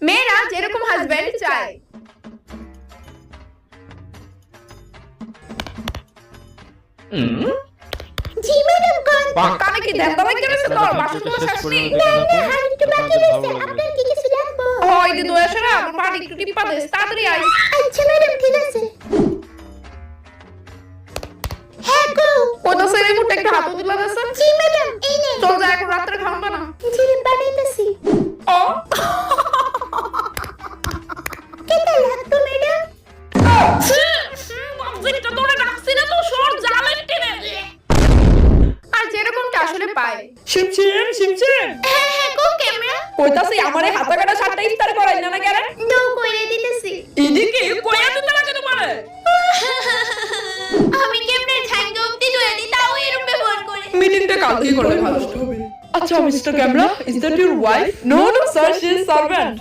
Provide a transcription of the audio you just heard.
মেয়েরা যেরকম হাজবেন্ড চায়। জি ম্যাডাম কোন কানে কি ধ্যান দেওয়া গেছে তোর বাসন ধোয়া শেষ নেই? আর একটু বাকি রয়েছে আপনার কি কিছু লাগবে হয় দি দয়া সেরা আমার পাটি একটু টিপা দে তাড়াতাড়ি আয়। আচ্ছা ম্যাডাম ঠিক আছে হ্যাঁ গো কত সেই মুটে একটু হাত দিলা দেছে। জি ম্যাডাম এই নে চল যা এখন রাত্রে খাওয়া না। জি বানাইতেছি ও কেমন লাগতো ম্যাডাম বাবজিটা তোরে ডাকছি না তো সর জালেন টেনে। আর যেরকম কে আসলে পায়। শিমচিম হ্যাঁ গো ক্যামেরা কইতাছি আমারে হাতা কাটা সাতটা ইফতার করাই না কেন? নো কইরে দিতেছি এদিকে কইয়া দিতে লাগে তোমারে। আমি কেমনে ঝাঙ্গে অবধি ধরে দিই তাও এরকম ব্যবহার করে মিটিংটা কাল থেকে করলে ভালো হবে। আচ্ছা mister camera is that your wife? No no sir she is servant.